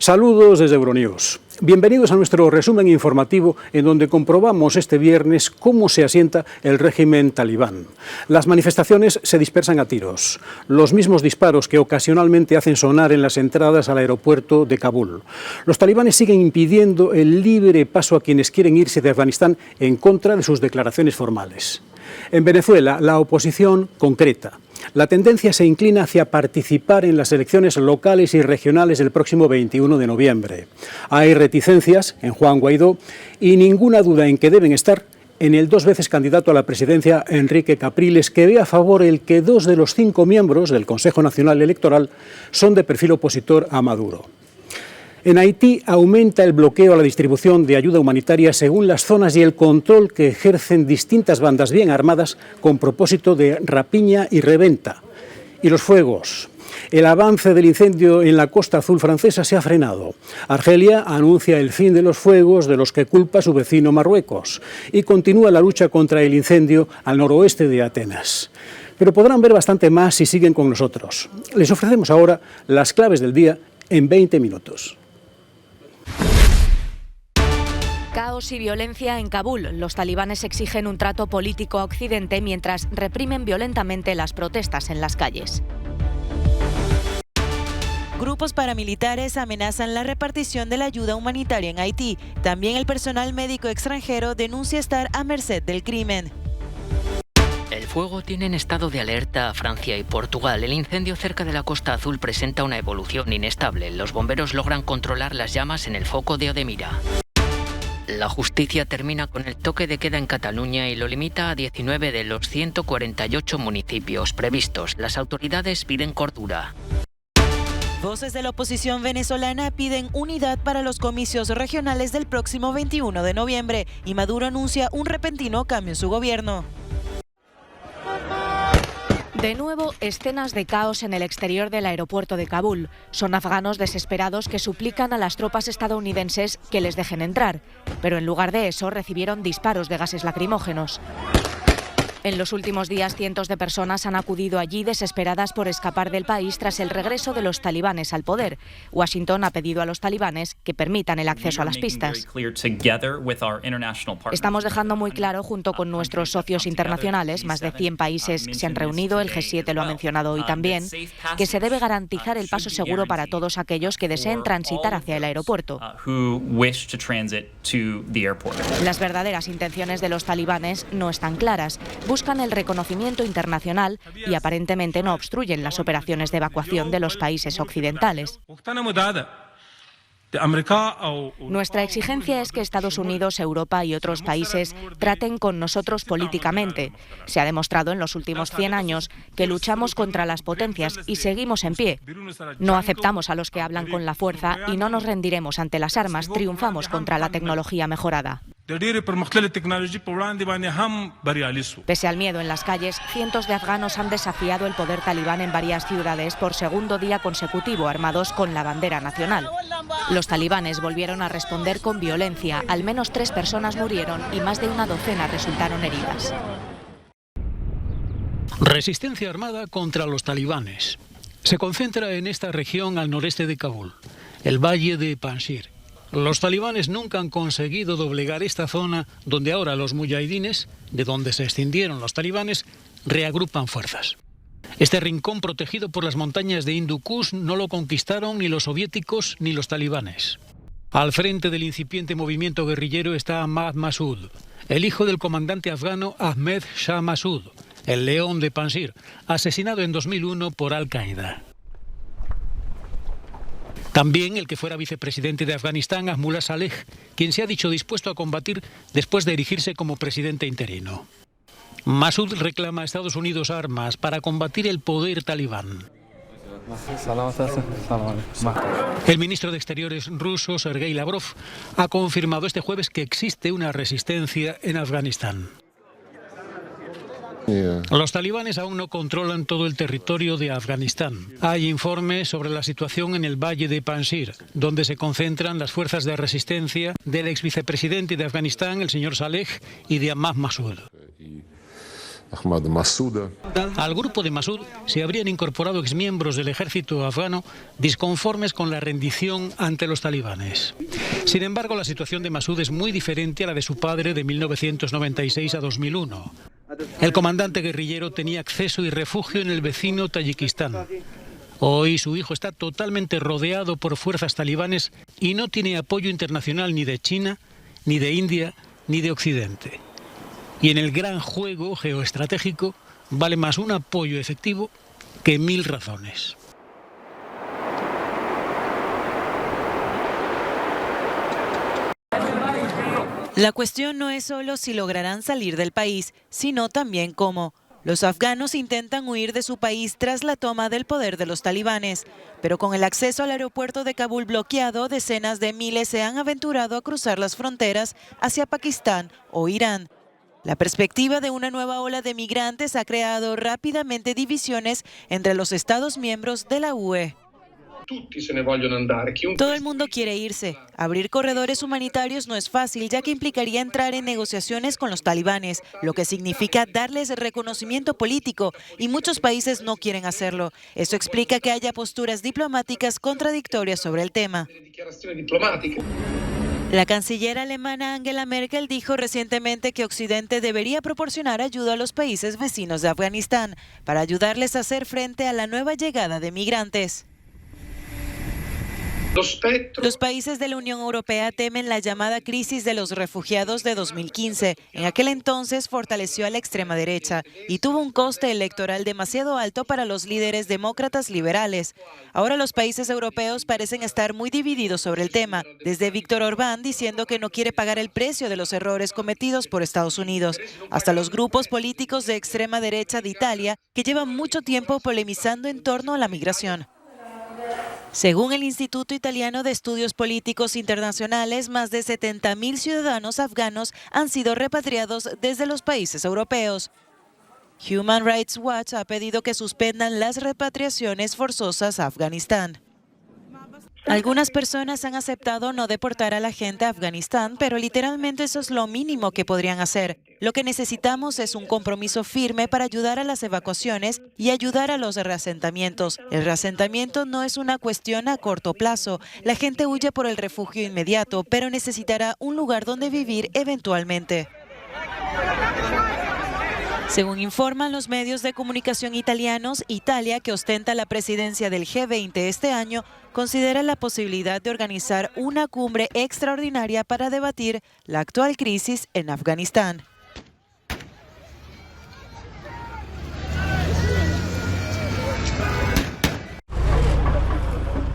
Saludos desde Euronews. Bienvenidos a nuestro resumen informativo en donde comprobamos este viernes cómo se asienta el régimen talibán. Las manifestaciones se dispersan a tiros, los mismos disparos que ocasionalmente hacen sonar en las entradas al aeropuerto de Kabul. Los talibanes siguen impidiendo el libre paso a quienes quieren irse de Afganistán en contra de sus declaraciones formales. En Venezuela, la oposición concreta. La tendencia se inclina hacia participar en las elecciones locales y regionales del próximo 21 de noviembre. Hay reticencias en Juan Guaidó y ninguna duda en que deben estar en el 2 veces candidato a la presidencia Enrique Capriles, que ve a favor el que 2 de los 5 miembros del Consejo Nacional Electoral son de perfil opositor a Maduro. En Haití aumenta el bloqueo a la distribución de ayuda humanitaria según las zonas y el control que ejercen distintas bandas bien armadas con propósito de rapiña y reventa. Y los fuegos. El avance del incendio en la Costa Azul francesa se ha frenado. Argelia anuncia el fin de los fuegos de los que culpa su vecino Marruecos y continúa la lucha contra el incendio al noroeste de Atenas. Pero podrán ver bastante más si siguen con nosotros. Les ofrecemos ahora las claves del día en 20 minutos. Caos y violencia en Kabul. Los talibanes exigen un trato político a Occidente mientras reprimen violentamente las protestas en las calles. Grupos paramilitares amenazan la repartición de la ayuda humanitaria en Haití. También el personal médico extranjero denuncia estar a merced del crimen. El fuego tiene en estado de alerta a Francia y Portugal. El incendio cerca de la Costa Azul presenta una evolución inestable. Los bomberos logran controlar las llamas en el foco de Odemira. La justicia termina con el toque de queda en Cataluña y lo limita a 19 de los 148 municipios previstos. Las autoridades piden cordura. Voces de la oposición venezolana piden unidad para los comicios regionales del próximo 21 de noviembre y Maduro anuncia un repentino cambio en su gobierno. De nuevo, escenas de caos en el exterior del aeropuerto de Kabul. Son afganos desesperados que suplican a las tropas estadounidenses que les dejen entrar, pero en lugar de eso recibieron disparos de gases lacrimógenos. En los últimos días, cientos de personas han acudido allí desesperadas por escapar del país tras el regreso de los talibanes al poder. Washington ha pedido a los talibanes que permitan el acceso a las pistas. Estamos dejando muy claro, junto con nuestros socios internacionales, más de 100 países se han reunido, el G7 lo ha mencionado hoy también, que se debe garantizar el paso seguro para todos aquellos que deseen transitar hacia el aeropuerto. Las verdaderas intenciones de los talibanes no están claras. Buscan el reconocimiento internacional y aparentemente no obstruyen las operaciones de evacuación de los países occidentales. Nuestra exigencia es que Estados Unidos, Europa y otros países traten con nosotros políticamente. Se ha demostrado en los últimos 100 años que luchamos contra las potencias y seguimos en pie. No aceptamos a los que hablan con la fuerza y no nos rendiremos ante las armas. Triunfamos contra la tecnología mejorada. Pese al miedo en las calles, cientos de afganos han desafiado el poder talibán en varias ciudades por segundo día consecutivo, armados con la bandera nacional. Los talibanes volvieron a responder con violencia. Al menos 3 personas murieron y más de una docena resultaron heridas. Resistencia armada contra los talibanes. Se concentra en esta región al noreste de Kabul, el valle de Panjshir. Los talibanes nunca han conseguido doblegar esta zona donde ahora los mujahidines, de donde se escindieron los talibanes, reagrupan fuerzas. Este rincón protegido por las montañas de Hindu Kush no lo conquistaron ni los soviéticos ni los talibanes. Al frente del incipiente movimiento guerrillero está Ahmad Massoud, el hijo del comandante afgano Ahmed Shah Massoud, el león de Panjshir, asesinado en 2001 por Al-Qaeda. También el que fuera vicepresidente de Afganistán, Ahmullah Saleh, quien se ha dicho dispuesto a combatir después de erigirse como presidente interino. Massoud reclama a Estados Unidos armas para combatir el poder talibán. El ministro de Exteriores ruso, Sergei Lavrov, ha confirmado este jueves que existe una resistencia en Afganistán. Los talibanes aún no controlan todo el territorio de Afganistán. Hay informes sobre la situación en el valle de Panjshir, donde se concentran las fuerzas de resistencia del ex vicepresidente de Afganistán, el señor Saleh, y de Ahmad Massoud. Ahmad Massoud. Al grupo de Massoud se habrían incorporado exmiembros del ejército afgano disconformes con la rendición ante los talibanes. Sin embargo, la situación de Massoud es muy diferente a la de su padre de 1996 a 2001. El comandante guerrillero tenía acceso y refugio en el vecino Tayikistán. Hoy su hijo está totalmente rodeado por fuerzas talibanes y no tiene apoyo internacional ni de China, ni de India, ni de Occidente. Y en el gran juego geoestratégico vale más un apoyo efectivo que 1000 razones. La cuestión no es solo si lograrán salir del país, sino también cómo. Los afganos intentan huir de su país tras la toma del poder de los talibanes, pero con el acceso al aeropuerto de Kabul bloqueado, decenas de miles se han aventurado a cruzar las fronteras hacia Pakistán o Irán. La perspectiva de una nueva ola de migrantes ha creado rápidamente divisiones entre los Estados miembros de la UE. Todo el mundo quiere irse. Abrir corredores humanitarios no es fácil, ya que implicaría entrar en negociaciones con los talibanes, lo que significa darles reconocimiento político, y muchos países no quieren hacerlo. Eso explica que haya posturas diplomáticas contradictorias sobre el tema. La canciller alemana Angela Merkel dijo recientemente que Occidente debería proporcionar ayuda a los países vecinos de Afganistán para ayudarles a hacer frente a la nueva llegada de migrantes. Los países de la Unión Europea temen la llamada crisis de los refugiados de 2015. En aquel entonces fortaleció a la extrema derecha y tuvo un coste electoral demasiado alto para los líderes demócratas liberales. Ahora los países europeos parecen estar muy divididos sobre el tema, desde Víctor Orbán diciendo que no quiere pagar el precio de los errores cometidos por Estados Unidos, hasta los grupos políticos de extrema derecha de Italia que llevan mucho tiempo polemizando en torno a la migración. Según el Instituto Italiano de Estudios Políticos Internacionales, más de 70.000 ciudadanos afganos han sido repatriados desde los países europeos. Human Rights Watch ha pedido que suspendan las repatriaciones forzosas a Afganistán. Algunas personas han aceptado no deportar a la gente a Afganistán, pero literalmente eso es lo mínimo que podrían hacer. Lo que necesitamos es un compromiso firme para ayudar a las evacuaciones y ayudar a los reasentamientos. El reasentamiento no es una cuestión a corto plazo. La gente huye por el refugio inmediato, pero necesitará un lugar donde vivir eventualmente. Según informan los medios de comunicación italianos, Italia, que ostenta la presidencia del G20 este año, considera la posibilidad de organizar una cumbre extraordinaria para debatir la actual crisis en Afganistán.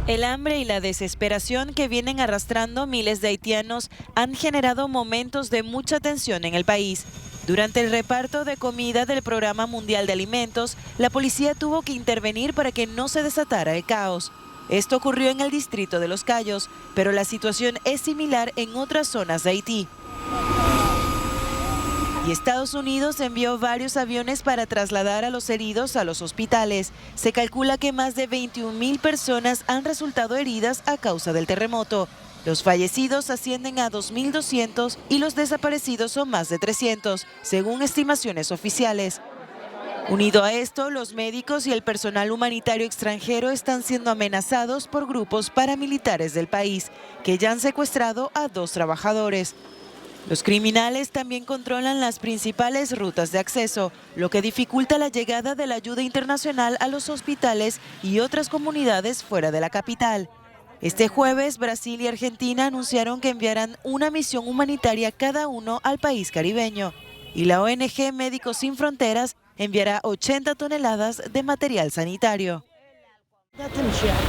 El hambre y la desesperación que vienen arrastrando miles de haitianos han generado momentos de mucha tensión en el país. Durante el reparto de comida del Programa Mundial de Alimentos, la policía tuvo que intervenir para que no se desatara el caos. Esto ocurrió en el distrito de Los Cayos, pero la situación es similar en otras zonas de Haití. Y Estados Unidos envió varios aviones para trasladar a los heridos a los hospitales. Se calcula que más de 21.000 personas han resultado heridas a causa del terremoto. Los fallecidos ascienden a 2.200 y los desaparecidos son más de 300, según estimaciones oficiales. Unido a esto, los médicos y el personal humanitario extranjero están siendo amenazados por grupos paramilitares del país, que ya han secuestrado a 2 trabajadores. Los criminales también controlan las principales rutas de acceso, lo que dificulta la llegada de la ayuda internacional a los hospitales y otras comunidades fuera de la capital. Este jueves, Brasil y Argentina anunciaron que enviarán una misión humanitaria cada uno al país caribeño. Y la ONG Médicos Sin Fronteras enviará 80 toneladas de material sanitario.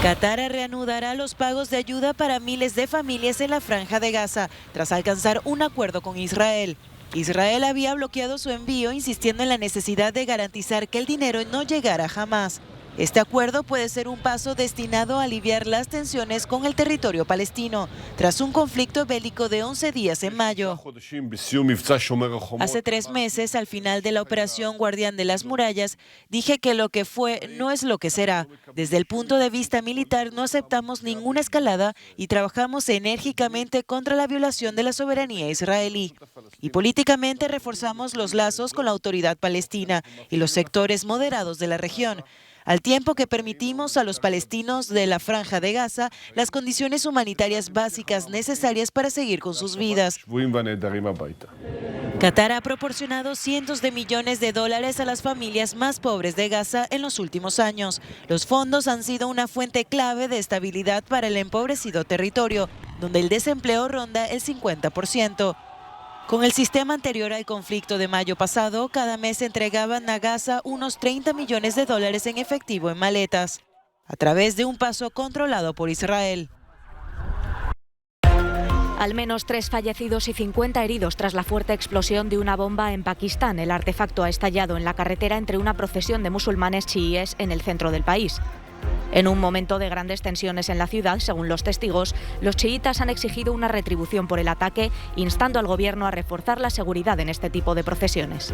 Qatar reanudará los pagos de ayuda para miles de familias en la Franja de Gaza, tras alcanzar un acuerdo con Israel. Israel había bloqueado su envío, insistiendo en la necesidad de garantizar que el dinero no llegara jamás. Este acuerdo puede ser un paso destinado a aliviar las tensiones con el territorio palestino, tras un conflicto bélico de 11 días en mayo. Hace 3 meses, al final de la operación Guardián de las Murallas, dije que lo que fue no es lo que será. Desde el punto de vista militar no aceptamos ninguna escalada y trabajamos enérgicamente contra la violación de la soberanía israelí. Y políticamente reforzamos los lazos con la autoridad palestina y los sectores moderados de la región, al tiempo que permitimos a los palestinos de la Franja de Gaza las condiciones humanitarias básicas necesarias para seguir con sus vidas. Qatar ha proporcionado cientos de millones de dólares a las familias más pobres de Gaza en los últimos años. Los fondos han sido una fuente clave de estabilidad para el empobrecido territorio, donde el desempleo ronda el 50%. Con el sistema anterior al conflicto de mayo pasado, cada mes entregaban a Gaza unos 30 millones de dólares en efectivo en maletas, a través de un paso controlado por Israel. Al menos 3 fallecidos y 50 heridos tras la fuerte explosión de una bomba en Pakistán. El artefacto ha estallado en la carretera entre una procesión de musulmanes chiíes en el centro del país. En un momento de grandes tensiones en la ciudad, según los testigos, los chiítas han exigido una retribución por el ataque, instando al gobierno a reforzar la seguridad en este tipo de procesiones.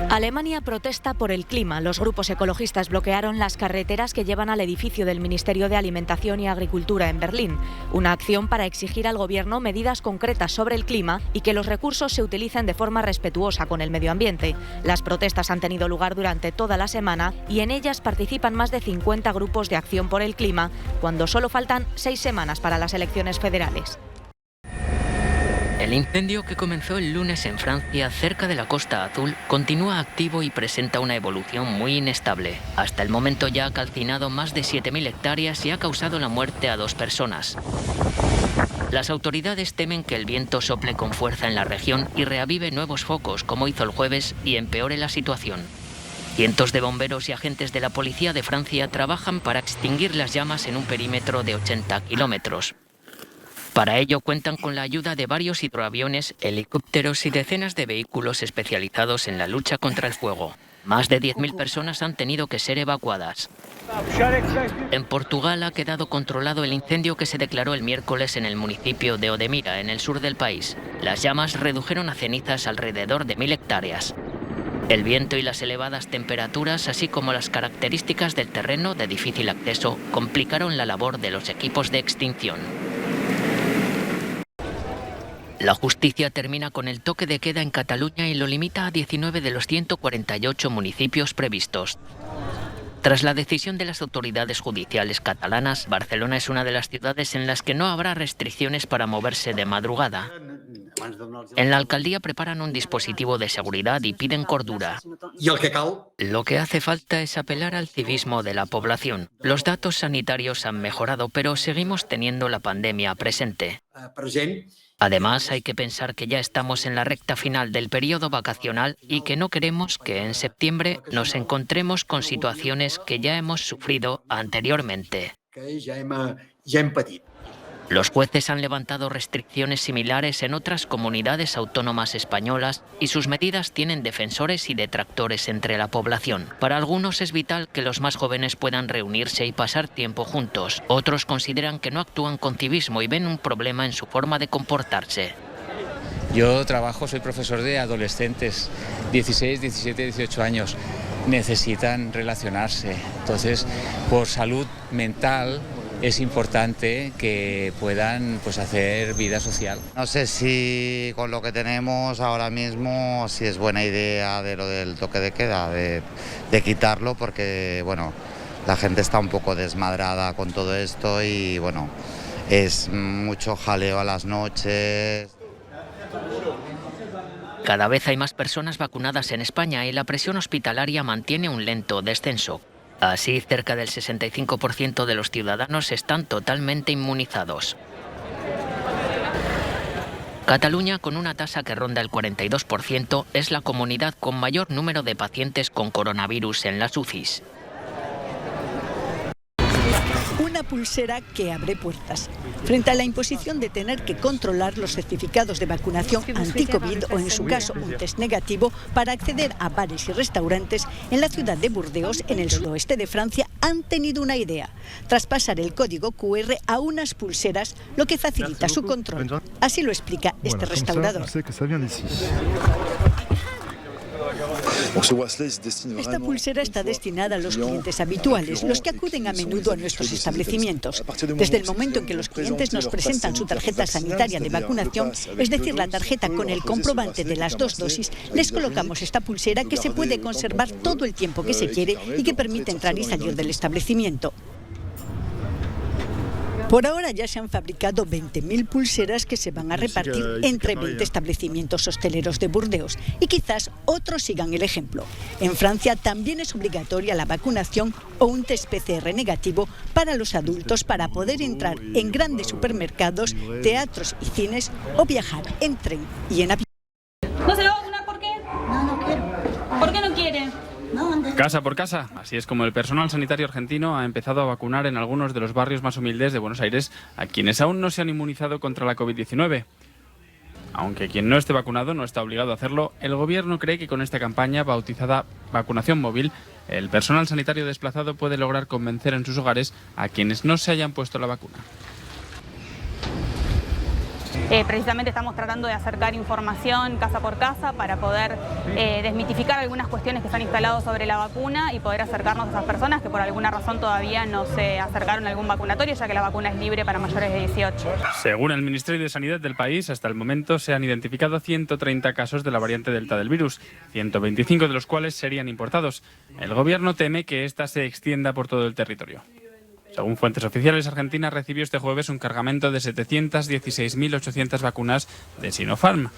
Alemania protesta por el clima. Los grupos ecologistas bloquearon las carreteras que llevan al edificio del Ministerio de Alimentación y Agricultura en Berlín. Una acción para exigir al gobierno medidas concretas sobre el clima y que los recursos se utilicen de forma respetuosa con el medio ambiente. Las protestas han tenido lugar durante toda la semana y en ellas participan más de 50 grupos de acción por el clima, cuando solo faltan 6 semanas para las elecciones federales. El incendio que comenzó el lunes en Francia, cerca de la Costa Azul, continúa activo y presenta una evolución muy inestable. Hasta el momento ya ha calcinado más de 7.000 hectáreas y ha causado la muerte a 2 personas. Las autoridades temen que el viento sople con fuerza en la región y reavive nuevos focos, como hizo el jueves, y empeore la situación. Cientos de bomberos y agentes de la Policía de Francia trabajan para extinguir las llamas en un perímetro de 80 kilómetros. Para ello cuentan con la ayuda de varios hidroaviones, helicópteros y decenas de vehículos especializados en la lucha contra el fuego. Más de 10.000 personas han tenido que ser evacuadas. En Portugal ha quedado controlado el incendio que se declaró el miércoles en el municipio de Odemira, en el sur del país. Las llamas redujeron a cenizas alrededor de 1.000 hectáreas. El viento y las elevadas temperaturas, así como las características del terreno de difícil acceso, complicaron la labor de los equipos de extinción. La justicia termina con el toque de queda en Cataluña y lo limita a 19 de los 148 municipios previstos. Tras la decisión de las autoridades judiciales catalanas, Barcelona es una de las ciudades en las que no habrá restricciones para moverse de madrugada. En la alcaldía preparan un dispositivo de seguridad y piden cordura. Lo que hace falta es apelar al civismo de la población. Los datos sanitarios han mejorado, pero seguimos teniendo la pandemia presente. Además, hay que pensar que ya estamos en la recta final del periodo vacacional y que no queremos que en septiembre nos encontremos con situaciones que ya hemos sufrido anteriormente. Los jueces han levantado restricciones similares en otras comunidades autónomas españolas y sus medidas tienen defensores y detractores entre la población. Para algunos es vital que los más jóvenes puedan reunirse y pasar tiempo juntos. Otros consideran que no actúan con civismo y ven un problema en su forma de comportarse. Yo soy profesor de adolescentes, 16, 17, 18 años. Necesitan relacionarse. Entonces, por salud mental, es importante que puedan hacer vida social. No sé si con lo que tenemos ahora mismo, si es buena idea de lo del toque de queda, de quitarlo, porque bueno, la gente está un poco desmadrada con todo esto y bueno, es mucho jaleo a las noches. Cada vez hay más personas vacunadas en España y la presión hospitalaria mantiene un lento descenso. Así, cerca del 65% de los ciudadanos están totalmente inmunizados. Cataluña, con una tasa que ronda el 42%, es la comunidad con mayor número de pacientes con coronavirus en las UCIs. una pulsera que abre puertas. Frente a la imposición de tener que controlar los certificados de vacunación anti-COVID o, en su caso, un test negativo para acceder a bares y restaurantes, en la ciudad de Burdeos, en el suroeste de Francia, han tenido una idea: traspasar el código QR a unas pulseras, lo que facilita su control. Así lo explica este restaurador. Esta pulsera está destinada a los clientes habituales, los que acuden a menudo a nuestros establecimientos. Desde el momento en que los clientes nos presentan su tarjeta sanitaria de vacunación, es decir, la tarjeta con el comprobante de las 2 dosis, les colocamos esta pulsera que se puede conservar todo el tiempo que se quiere y que permite entrar y salir del establecimiento. Por ahora ya se han fabricado 20.000 pulseras que se van a repartir entre 20 establecimientos hosteleros de Burdeos, y quizás otros sigan el ejemplo. En Francia también es obligatoria la vacunación o un test PCR negativo para los adultos para poder entrar en grandes supermercados, teatros y cines o viajar en tren y en avión. ¿No se va a vacunar por qué? No quiero. ¿Por qué no quiere? Casa por casa, así es como el personal sanitario argentino ha empezado a vacunar en algunos de los barrios más humildes de Buenos Aires a quienes aún no se han inmunizado contra la COVID-19. Aunque quien no esté vacunado no está obligado a hacerlo, el gobierno cree que con esta campaña, bautizada Vacunación Móvil, el personal sanitario desplazado puede lograr convencer en sus hogares a quienes no se hayan puesto la vacuna. Precisamente estamos tratando de acercar información casa por casa para poder desmitificar algunas cuestiones que se han instalado sobre la vacuna y poder acercarnos a esas personas que por alguna razón todavía no se acercaron a algún vacunatorio, ya que la vacuna es libre para mayores de 18. Según el Ministerio de Sanidad del país, hasta el momento se han identificado 130 casos de la variante Delta del virus, 125 de los cuales serían importados. El gobierno teme que esta se extienda por todo el territorio. Según fuentes oficiales, Argentina recibió este jueves un cargamento de 716.800 vacunas de Sinopharm,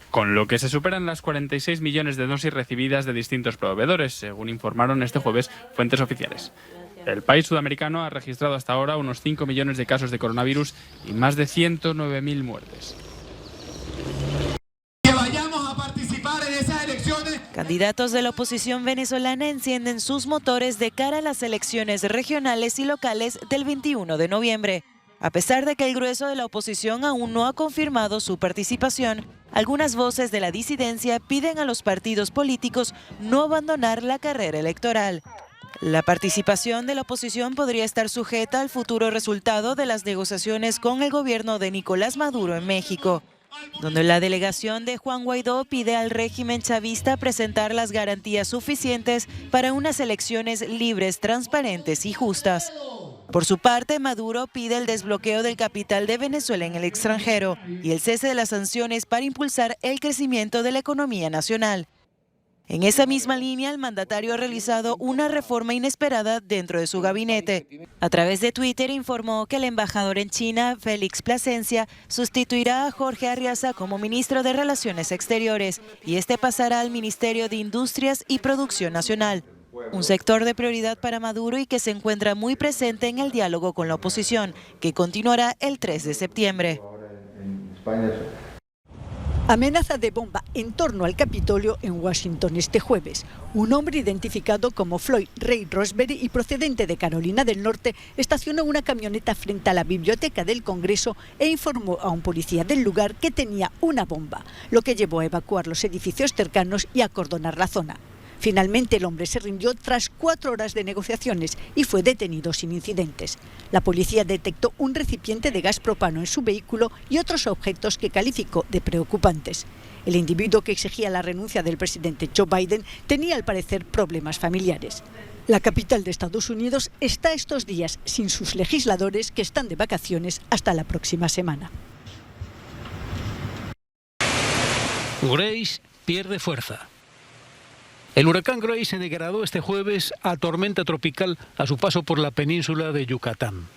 con lo que se superan las 46 millones de dosis recibidas de distintos proveedores, según informaron este jueves fuentes oficiales. El país sudamericano ha registrado hasta ahora unos 5 millones de casos de coronavirus y más de 109.000 muertes. Candidatos de la oposición venezolana encienden sus motores de cara a las elecciones regionales y locales del 21 de noviembre. A pesar de que el grueso de la oposición aún no ha confirmado su participación, algunas voces de la disidencia piden a los partidos políticos no abandonar la carrera electoral. La participación de la oposición podría estar sujeta al futuro resultado de las negociaciones con el gobierno de Nicolás Maduro en México, donde la delegación de Juan Guaidó pide al régimen chavista presentar las garantías suficientes para unas elecciones libres, transparentes y justas. Por su parte, Maduro pide el desbloqueo del capital de Venezuela en el extranjero y el cese de las sanciones para impulsar el crecimiento de la economía nacional. En esa misma línea, el mandatario ha realizado una reforma inesperada dentro de su gabinete. A través de Twitter informó que el embajador en China, Félix Plasencia, sustituirá a Jorge Arriaza como ministro de Relaciones Exteriores y este pasará al Ministerio de Industrias y Producción Nacional, un sector de prioridad para Maduro y que se encuentra muy presente en el diálogo con la oposición, que continuará el 3 de septiembre. Amenaza de bomba en torno al Capitolio en Washington este jueves. Un hombre identificado como Floyd Ray Roseberry y procedente de Carolina del Norte estacionó una camioneta frente a la biblioteca del Congreso e informó a un policía del lugar que tenía una bomba, lo que llevó a evacuar los edificios cercanos y a acordonar la zona. Finalmente el hombre se rindió tras 4 horas de negociaciones y fue detenido sin incidentes. La policía detectó un recipiente de gas propano en su vehículo y otros objetos que calificó de preocupantes. El individuo que exigía la renuncia del presidente Joe Biden tenía al parecer problemas familiares. La capital de Estados Unidos está estos días sin sus legisladores, que están de vacaciones hasta la próxima semana. Grace pierde fuerza. El huracán Grace se degradó este jueves a tormenta tropical a su paso por la península de Yucatán.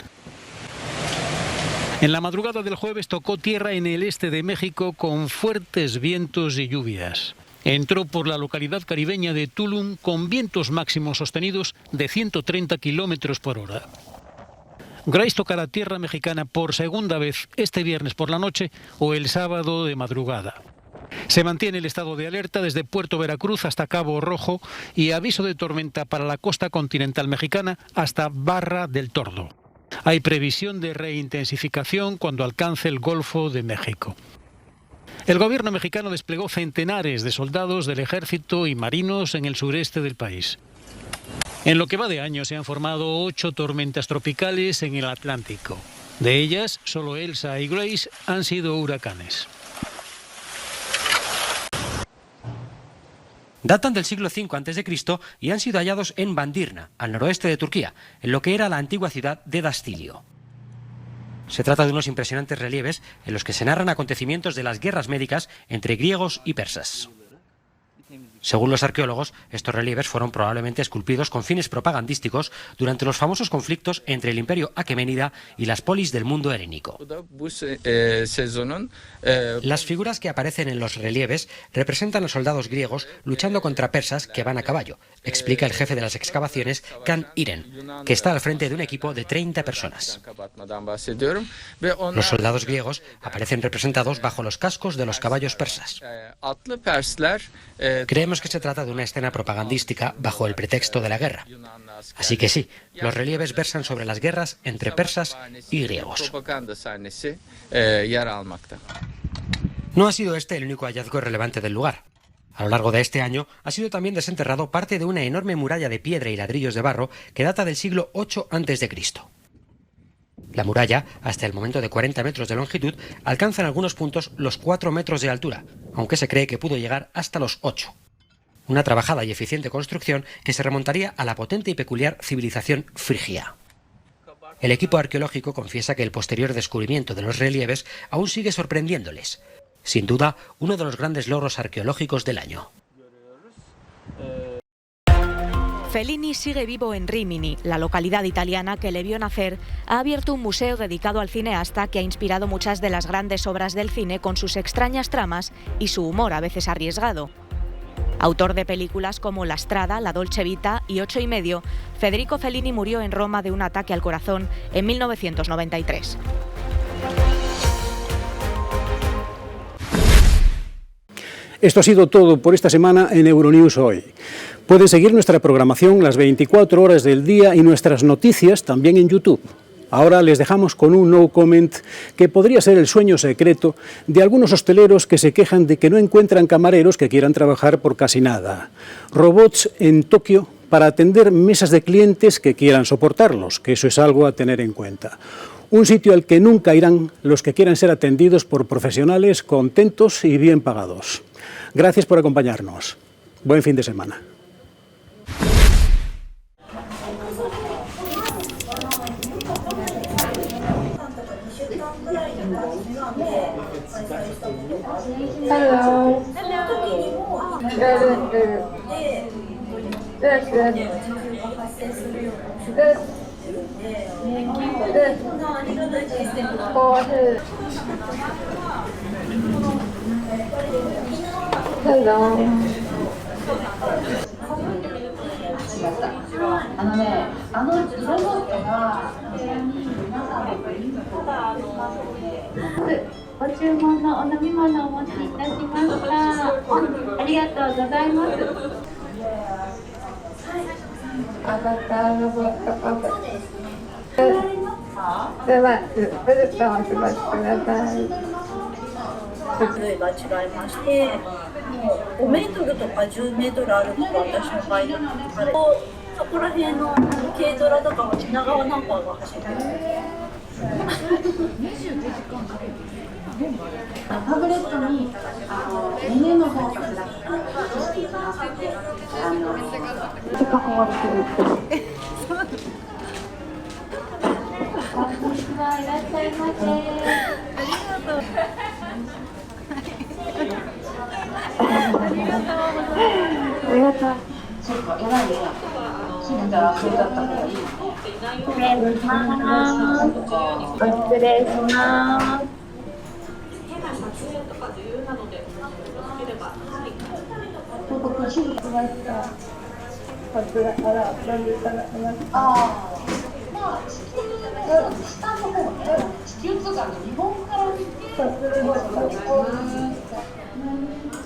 En la madrugada del jueves tocó tierra en el este de México con fuertes vientos y lluvias. Entró por la localidad caribeña de Tulum con vientos máximos sostenidos de 130 kilómetros por hora. Grace tocará tierra mexicana por segunda vez este viernes por la noche o el sábado de madrugada. Se mantiene el estado de alerta desde Puerto Veracruz hasta Cabo Rojo y aviso de tormenta para la costa continental mexicana hasta Barra del Tordo. Hay previsión de reintensificación cuando alcance el Golfo de México. El gobierno mexicano desplegó centenares de soldados del ejército y marinos en el sureste del país. En lo que va de año se han formado 8 tormentas tropicales en el Atlántico. De ellas, solo Elsa y Grace han sido huracanes. Datan del siglo V a.C. y han sido hallados en Bandirna, al noroeste de Turquía, en lo que era la antigua ciudad de Dastilio. Se trata de unos impresionantes relieves en los que se narran acontecimientos de las guerras médicas entre griegos y persas. Según los arqueólogos, estos relieves fueron probablemente esculpidos con fines propagandísticos durante los famosos conflictos entre el Imperio Aqueménida y las polis del mundo helénico. Las figuras que aparecen en los relieves representan a soldados griegos luchando contra persas que van a caballo, explica el jefe de las excavaciones, Kan Iren, que está al frente de un equipo de 30 personas. Los soldados griegos aparecen representados bajo los cascos de los caballos persas. Creemos que se trata de una escena propagandística bajo el pretexto de la guerra. Así que sí, los relieves versan sobre las guerras entre persas y griegos. No ha sido este el único hallazgo relevante del lugar. A lo largo de este año ha sido también desenterrado parte de una enorme muralla de piedra y ladrillos de barro que data del siglo VIII a.C. La muralla, hasta el momento de 40 metros de longitud, alcanza en algunos puntos los 4 metros de altura, aunque se cree que pudo llegar hasta los 8. Una trabajada y eficiente construcción que se remontaría a la potente y peculiar civilización frigia. El equipo arqueológico confiesa que el posterior descubrimiento de los relieves aún sigue sorprendiéndoles. Sin duda, uno de los grandes logros arqueológicos del año. Fellini sigue vivo en Rimini. La localidad italiana que le vio nacer ha abierto un museo dedicado al cineasta que ha inspirado muchas de las grandes obras del cine con sus extrañas tramas y su humor a veces arriesgado. Autor de películas como La Strada, La Dolce Vita y 8 y medio, Federico Fellini murió en Roma de un ataque al corazón en 1993. Esto ha sido todo por esta semana en Euronews Hoy. Pueden seguir nuestra programación las 24 horas del día y nuestras noticias también en YouTube. Ahora les dejamos con un no comment que podría ser el sueño secreto de algunos hosteleros que se quejan de que no encuentran camareros que quieran trabajar por casi nada. Robots en Tokio para atender mesas de clientes que quieran soportarlos, que eso es algo a tener en cuenta. Un sitio al que nunca irán los que quieran ser atendidos por profesionales contentos y bien pagados. Gracias por acompañarnos. Buen fin de semana. Hello. Hello. ご注文のお飲み物をお持ちいたしました。ありがとうございます。アバターロボットパパ。では、ブルトンをお過ごしください。種類が違いまして、もう5メートルとか10メートルあるのが私の場合だったので、そこら辺の軽トラとかも品川ナンバーが走ってる。タブレットにメニューの方からしていただいて、ちょっとここでこんにちは、いらっしゃいませ。ありがとう。ありがとうございます。ありがとう。ちょっとやばいよ。閉めたらそれだった方がいい。失礼します。失礼します。こちらから呼んでいただきます。下の方ね、地球図鑑の日本から見て、それでございます。